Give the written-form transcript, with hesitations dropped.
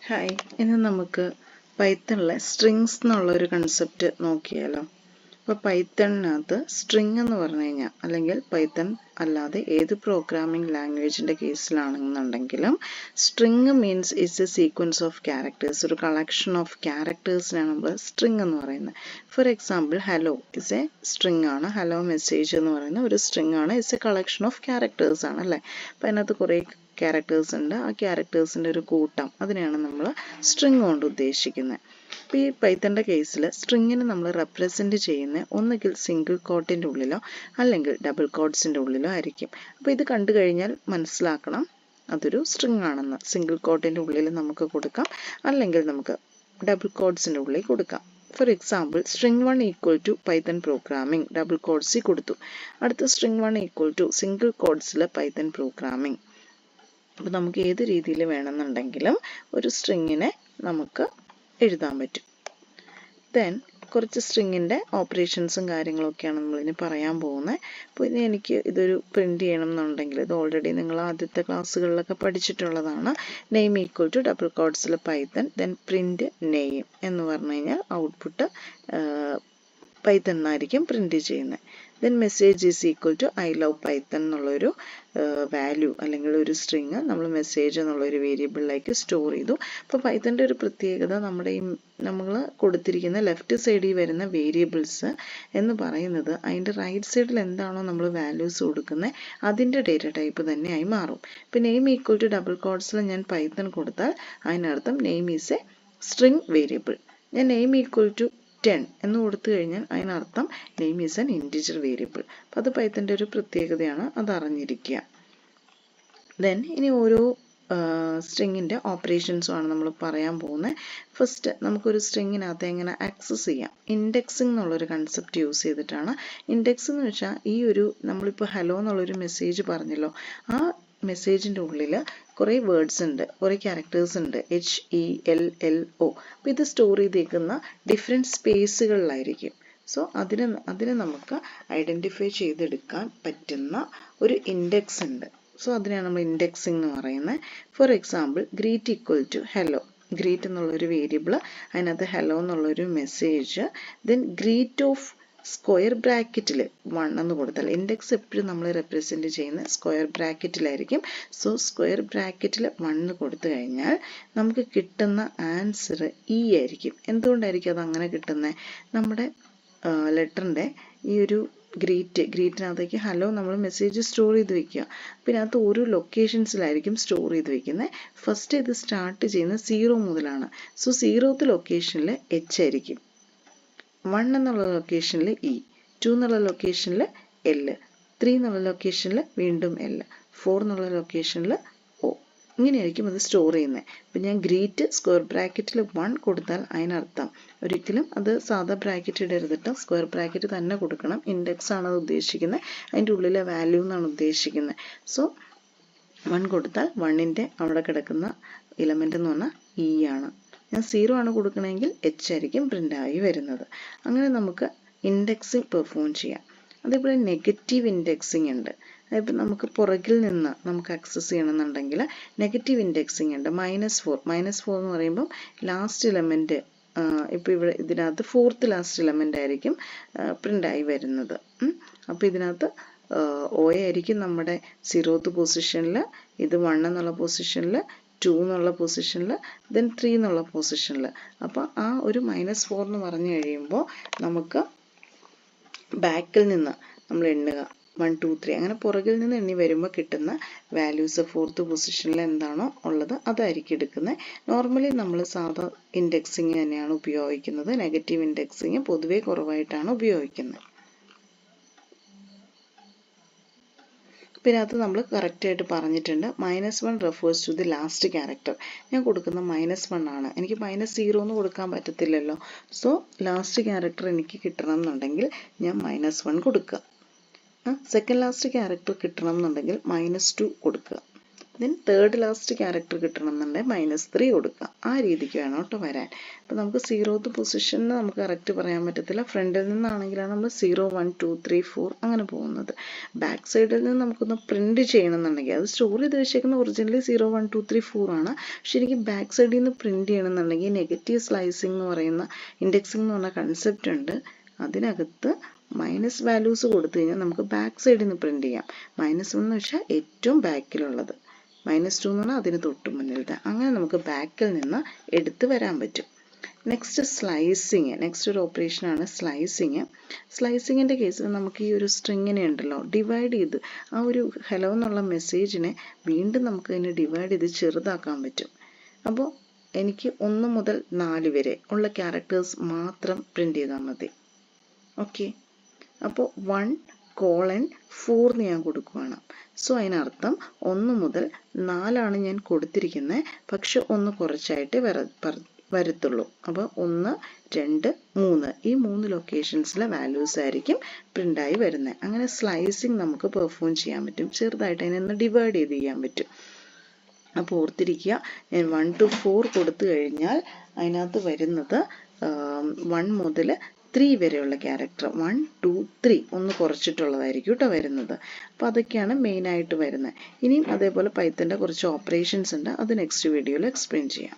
Hi, ഇന്ന് നമുക്ക് പൈത്തണിലെ strings എന്നുള്ളൊരു കൺസെപ്റ്റ് നോക്കിയാലോ. അപ്പോൾ പൈത്തണിനകത്ത് സ്ട്രിങ് എന്ന് പറഞ്ഞു കഴിഞ്ഞാൽ, അല്ലെങ്കിൽ പൈത്തൺ അല്ലാതെ ഏത് പ്രോഗ്രാമിംഗ് ലാംഗ്വേജിൻ്റെ കേസിലാണെന്നുണ്ടെങ്കിലും string means it's a sequence of characters, ഒരു കളക്ഷൻ ഓഫ് ക്യാരക്ടേഴ്സിനാണ് നമ്മൾ സ്ട്രിങ് എന്ന് പറയുന്നത്. For example, hello is a string ആണ്. ഹലോ മെസ്സേജ് എന്ന് പറയുന്ന ഒരു സ്ട്രിങ് ആണ്. It's a collection of characters ആണ് അല്ലേ. അപ്പോൾ അതിനകത്ത് കുറേ ക്യാരക്ടേഴ്സ് ഉണ്ട്. ആ ക്യാരക്ടേഴ്സിൻ്റെ ഒരു കൂട്ടം, അതിനെയാണ് നമ്മൾ സ്ട്രിങ് കൊണ്ട് ഉദ്ദേശിക്കുന്നത്. അപ്പോൾ ഈ പൈത്തണിൻ്റെ കേസിൽ സ്ട്രിങ്ങിനെ നമ്മൾ റെപ്രസെൻറ്റ് ചെയ്യുന്നത് ഒന്നുകിൽ സിംഗിൾ കോട്ടിൻ്റെ ഉള്ളിലോ അല്ലെങ്കിൽ ഡബിൾ കോട്ട്സിൻ്റെ ഉള്ളിലോ ആയിരിക്കും. അപ്പോൾ ഇത് കണ്ടു കഴിഞ്ഞാൽ മനസ്സിലാക്കണം അതൊരു സ്ട്രിങ് ആണെന്ന്. സിംഗിൾ കോട്ടിൻ്റെ ഉള്ളിൽ നമുക്ക് കൊടുക്കാം, അല്ലെങ്കിൽ നമുക്ക് ഡബിൾ കോട്ട്സിൻ്റെ ഉള്ളിൽ കൊടുക്കാം. For example, string 1 equal to Python programming, double കോട്ട്സിൽ കൊടുത്തു. അടുത്ത string 1 ഈക്വൽ ടു സിംഗിൾ കോട്ട്സിൽ പൈത്തൺ പ്രോഗ്രാമിംഗ്. അപ്പോൾ നമുക്ക് ഏത് രീതിയിൽ വേണമെന്നുണ്ടെങ്കിലും ഒരു സ്ട്രിങ്ങിനെ നമുക്ക് എഴുതാൻ പറ്റും. ദെൻ കുറച്ച് സ്ട്രിങ്ങിൻ്റെ ഓപ്പറേഷൻസും കാര്യങ്ങളൊക്കെയാണ് നമ്മളിനി പറയാൻ പോകുന്നത്. അപ്പോൾ ഇനി എനിക്ക് ഇതൊരു പ്രിൻറ്റ് ചെയ്യണം എന്നുണ്ടെങ്കിൽ, ഇത് ഓൾറെഡി നിങ്ങൾ ആദ്യത്തെ ക്ലാസ്സുകളിലൊക്കെ പഠിച്ചിട്ടുള്ളതാണ്. നെയിം ഈക്വൽ ടു ഡബിൾ കോട്ട്സിൽ പൈത്തൺ, ദെൻ പ്രിൻറ്റ് നെയിം എന്ന് പറഞ്ഞു കഴിഞ്ഞാൽ ഔട്ട്പുട്ട് പൈത്തൺ എന്നായിരിക്കും പ്രിൻറ്റ് ചെയ്യുന്നത്. Then message is equal to I love Python എന്നുള്ളൊരു വാല്യൂ അല്ലെങ്കിൽ ഒരു സ്ട്രിങ് നമ്മൾ മെസ്സേജ് എന്നുള്ളൊരു വേരിയബിളിലേക്ക് സ്റ്റോർ ചെയ്തു. അപ്പോൾ പൈത്തണിൻ്റെ ഒരു പ്രത്യേകത, നമ്മുടെ ഈ നമ്മൾ കൊടുത്തിരിക്കുന്ന ലെഫ്റ്റ് സൈഡിൽ വരുന്ന വേരിയബിൾസ് എന്ന് പറയുന്നത് അതിൻ്റെ റൈറ്റ് സൈഡിൽ എന്താണോ നമ്മൾ വാല്യൂസ് കൊടുക്കുന്നത് അതിൻ്റെ ഡേറ്റ ടൈപ്പ് തന്നെയായി മാറും. ഇപ്പോൾ നെയിം ഈക്വൽ ടു ഡബിൾ കോട്ട്സിൽ ഞാൻ പൈത്തൺ കൊടുത്താൽ അതിനർത്ഥം name is A string variable. ഞാൻ നെയിം ഈക്വൽ ടു 10 എന്ന് കൊടുത്തു കഴിഞ്ഞാൽ അതിനർത്ഥം name is an integer variable. അപ്പോൾ അത് പൈത്തണിൻ്റെ ഒരു പ്രത്യേകതയാണ്, അത് അറിഞ്ഞിരിക്കുക. ദെൻ ഇനി ഓരോ സ്ട്രിങ്ങിൻ്റെ ഓപ്പറേഷൻസുമാണ് നമ്മൾ പറയാൻ പോകുന്നത്. ഫസ്റ്റ് നമുക്കൊരു സ്ട്രിങ്ങിനകത്ത് എങ്ങനെ ആക്സസ് ചെയ്യാം. ഇൻഡെക്സിങ് എന്നുള്ളൊരു കൺസെപ്റ്റ് യൂസ് ചെയ്തിട്ടാണ്. ഇൻഡെക്സ് എന്ന് വെച്ചാൽ ഈ ഒരു നമ്മളിപ്പോൾ ഹലോ എന്നുള്ളൊരു മെസ്സേജ് പറഞ്ഞല്ലോ, ആ മെസ്സേജിൻ്റെ ഉള്ളിൽ കുറേ വേർഡ്സ് ഉണ്ട്, കുറേ ക്യാരക്ടേഴ്സ് ഉണ്ട്, HELLO. അപ്പോൾ ഇത് സ്റ്റോർ ചെയ്തേക്കുന്ന ഡിഫറെൻറ്റ് സ്പേസുകളിലായിരിക്കും. സോ അതിനെ നമുക്ക് ഐഡൻറ്റിഫൈ ചെയ്തെടുക്കാൻ പറ്റുന്ന ഒരു ഇൻഡെക്സ് ഉണ്ട്. സോ അതിനെയാണ് നമ്മൾ ഇൻഡെക്സിങ് എന്ന് പറയുന്നത്. For example, greet equal to hello. Greet എന്നുള്ളൊരു വേരിയബിൾ, അതിനകത്ത് ഹെലോ എന്നുള്ളൊരു message, then greet of square ബ്രാക്കറ്റിൽ 1 എന്ന് കൊടുത്താൽ, ഇൻഡെക്സ് എപ്പോഴും നമ്മൾ റെപ്രസെൻറ്റ് ചെയ്യുന്നത് സ്ക്വയർ ബ്രാക്കറ്റിലായിരിക്കും. സോ സ്ക്വയർ ബ്രാക്കറ്റിൽ 1 കൊടുത്തു കഴിഞ്ഞാൽ നമുക്ക് കിട്ടുന്ന ആൻസർ E ആയിരിക്കും. എന്തുകൊണ്ടായിരിക്കും അത് അങ്ങനെ കിട്ടുന്നത്? നമ്മുടെ ലെറ്ററിൻ്റെ ഈ ഒരു ഗ്രീറ്റിനകത്തേക്ക് ഹലോ നമ്മൾ മെസ്സേജ് സ്റ്റോർ ചെയ്ത് വെക്കുക. പിന്നെ അതിനകത്ത് ഓരോ ലൊക്കേഷൻസിലായിരിക്കും സ്റ്റോർ ചെയ്ത് വെക്കുന്നത്. ഫസ്റ്റ് ഇത് സ്റ്റാർട്ട് ചെയ്യുന്നത് 0 മുതലാണ്. സോ 0th ലൊക്കേഷനിൽ H ആയിരിക്കും, 1 എന്നുള്ള ലൊക്കേഷനിൽ E, 2 എന്നുള്ള ലൊക്കേഷനിൽ L, 3 എന്നുള്ള ലൊക്കേഷനിൽ വീണ്ടും L, 4 എന്നുള്ള ലൊക്കേഷനിൽ O. ഇങ്ങനെയായിരിക്കും അത് സ്റ്റോർ ചെയ്യുന്നത്. ഇപ്പം ഞാൻ ഗ്രീറ്റ് സ്ക്വയർ ബ്രാക്കറ്റിൽ 1 കൊടുത്താൽ അതിനർത്ഥം ഒരിക്കലും അത് സാധാ ബ്രാക്കറ്റ് ഇടരുതിട്ട് സ്ക്വയർ ബ്രാക്കറ്റ് തന്നെ കൊടുക്കണം. ഇൻഡെക്സ് ആണ് അത് ഉദ്ദേശിക്കുന്നത്, അതിൻ്റെ ഉള്ളിലെ വാല്യൂ എന്നാണ് ഉദ്ദേശിക്കുന്നത്. സോ 1 കൊടുത്താൽ 1ൻ്റെ അവിടെ കിടക്കുന്ന എലമെൻ്റ് എന്ന് പറഞ്ഞാൽ E ആണ്. ഞാൻ 0 ആണ് കൊടുക്കണമെങ്കിൽ H ആയിരിക്കും പ്രിൻ്റ് ആയി വരുന്നത്. അങ്ങനെ നമുക്ക് ഇൻഡെക്സിങ് പെർഫോം ചെയ്യാം. അതേപോലെ നെഗറ്റീവ് ഇൻഡെക്സിങ് ഉണ്ട്. അതിപ്പോൾ നമുക്ക് പുറകിൽ നിന്ന് നമുക്ക് ആക്സസ് ചെയ്യണമെന്നുണ്ടെങ്കിൽ നെഗറ്റീവ് ഇൻഡെക്സിങ് ഉണ്ട്. -4 എന്ന് പറയുമ്പം ലാസ്റ്റ് എലമെൻറ്റ്, ഇപ്പോൾ ഇവിടെ ഇതിനകത്ത് 4th ലാസ്റ്റ് എലമെൻ്റ് ആയിരിക്കും പ്രിൻ്റായി വരുന്നത്. അപ്പോൾ ഇതിനകത്ത് O ആയിരിക്കും നമ്മുടെ 0th പൊസിഷനിൽ, ഇത് 1 എന്നുള്ള പൊസിഷനിൽ, 2 എന്നുള്ള പൊസിഷനിൽ, ദെൻ 3 എന്നുള്ള പൊസിഷനിൽ. അപ്പോൾ ആ ഒരു -4 എന്ന് പറഞ്ഞു കഴിയുമ്പോൾ നമുക്ക് ബാക്കിൽ നിന്ന് നമ്മൾ എണ്ണുക 1 2 3 അങ്ങനെ പുറകിൽ നിന്ന് എണ്ണി വരുമ്പോൾ കിട്ടുന്ന വാല്യൂസ് 4th പൊസിഷനിൽ എന്താണോ ഉള്ളത് അതായിരിക്കും എടുക്കുന്നത്. നോർമലി നമ്മൾ സാധാ ഇൻഡെക്സിങ് തന്നെയാണ് ഉപയോഗിക്കുന്നത്. നെഗറ്റീവ് ഇൻഡെക്സിങ് പൊതുവേ കുറവായിട്ടാണ് ഉപയോഗിക്കുന്നത്. പിന്നെ അത് നമ്മൾ കറക്റ്റായിട്ട് പറഞ്ഞിട്ടുണ്ട്. -1 refers to the last character. ഞാൻ കൊടുക്കുന്ന -1 ആണ്, എനിക്ക് -0 എന്ന് കൊടുക്കാൻ പറ്റത്തില്ലല്ലോ. സോ ലാസ്റ്റ് ക്യാരക്ടർ എനിക്ക് കിട്ടണം എന്നുണ്ടെങ്കിൽ ഞാൻ -1 കൊടുക്കുക. സെക്കൻഡ് ലാസ്റ്റ് ക്യാരക്ടർ കിട്ടണം എന്നുണ്ടെങ്കിൽ -2 കൊടുക്കുക. ദെൻ തേർഡ് ലാസ്റ്റ് ക്യാരക്ടർ കിട്ടണം എന്നുണ്ടെങ്കിൽ -3 കൊടുക്കുക. ആ രീതിക്ക് വേണം കേട്ടോ വരാൻ. അപ്പോൾ നമുക്ക് 0th പൊസിഷനിൽ നമുക്ക് കറക്റ്റ് പറയാൻ പറ്റത്തില്ല. ഫ്രണ്ടിൽ നിന്നാണെങ്കിലാണ് നമ്മൾ 0 1 2 3 4 അങ്ങനെ പോകുന്നത്. ബാക്ക് സൈഡിൽ നിന്ന് നമുക്കൊന്ന് പ്രിൻറ്റ് ചെയ്യണമെന്നുണ്ടെങ്കിൽ അത് സ്റ്റോർ ചെയ്ത് വെച്ചേക്കുന്ന ഒറിജിനലി 0 1 2 3 4 ആണ്. പക്ഷെ എനിക്ക് ബാക്ക് സൈഡിൽ നിന്ന് പ്രിൻറ്റ് ചെയ്യണമെന്നുണ്ടെങ്കിൽ നെഗറ്റീവ് സ്ലൈസിങ് എന്ന് പറയുന്ന ഇൻഡെക്സിങ് എന്ന് പറഞ്ഞ കൺസെപ്റ്റ് ഉണ്ട്. അതിനകത്ത് മൈനസ് വാല്യൂസ് കൊടുത്തു കഴിഞ്ഞാൽ നമുക്ക് ബാക്ക് സൈഡിൽ നിന്ന് പ്രിൻറ്റ് ചെയ്യാം. -1 എന്ന് വെച്ചാൽ ഏറ്റവും ബാക്കിലുള്ളത്, -2 എന്ന് പറഞ്ഞാൽ അതിന് തൊട്ട് മുന്നിലത്തെ, അങ്ങനെ നമുക്ക് ബാക്കിൽ നിന്ന് എടുത്ത് വരാൻ പറ്റും. Next slicing. നെക്സ്റ്റ് ഒരു ഓപ്പറേഷനാണ് സ്ലൈസിങ്. സ്ലൈസിങ്ങിൻ്റെ കേസിൽ നമുക്ക് ഈ ഒരു സ്ട്രിങ്ങിനെ ഉണ്ടല്ലോ ഡിവൈഡ് ചെയ്ത് ആ ഒരു ഹലോ എന്നുള്ള മെസ്സേജിനെ വീണ്ടും നമുക്ക് അതിനെ ഡിവൈഡ് ചെയ്ത് ചെറുതാക്കാൻ പറ്റും. അപ്പോൾ എനിക്ക് 1 മുതൽ 4 വരെ ഉള്ള ക്യാരക്ടേഴ്സ് മാത്രം പ്രിൻറ്റ് ചെയ്താൽ മതി. ഓക്കെ, അപ്പോൾ 1:4 എന്ന് ഞാൻ കൊടുക്കുകയാണ്. സോ അതിനർത്ഥം 1 മുതൽ 4 ഞാൻ കൊടുത്തിരിക്കുന്നത്, പക്ഷെ 1 കുറച്ചായിട്ട് വരത്തുള്ളൂ. അപ്പോൾ 1 2 3 ഈ 3 ലൊക്കേഷൻസിലെ വാല്യൂസ് ആയിരിക്കും പ്രിൻ്റായി വരുന്നത്. അങ്ങനെ സ്ലൈസിങ് നമുക്ക് പെർഫോം ചെയ്യാൻ പറ്റും. ചെറുതായിട്ട് അതിനെ ഡിവൈഡ് ചെയ്ത് ചെയ്യാൻ പറ്റും. അപ്പോൾ ഓർത്തിരിക്കുക, ഞാൻ 1 to 4 കൊടുത്തു കഴിഞ്ഞാൽ അതിനകത്ത് വരുന്നത് 1 മുതൽ 3 വരെയുള്ള ക്യാരക്ടർ 1 2 3 ഒന്ന് കുറച്ചിട്ടുള്ളതായിരിക്കും കേട്ടോ വരുന്നത്. അപ്പോൾ അതൊക്കെയാണ് മെയിനായിട്ട് വരുന്നത്. ഇനിയും അതേപോലെ പൈത്തൻ്റെ കുറച്ച് ഓപ്പറേഷൻസ് ഉണ്ട്, അത് നെക്സ്റ്റ് വീഡിയോയിൽ എക്സ്പ്ലെയിൻ ചെയ്യാം.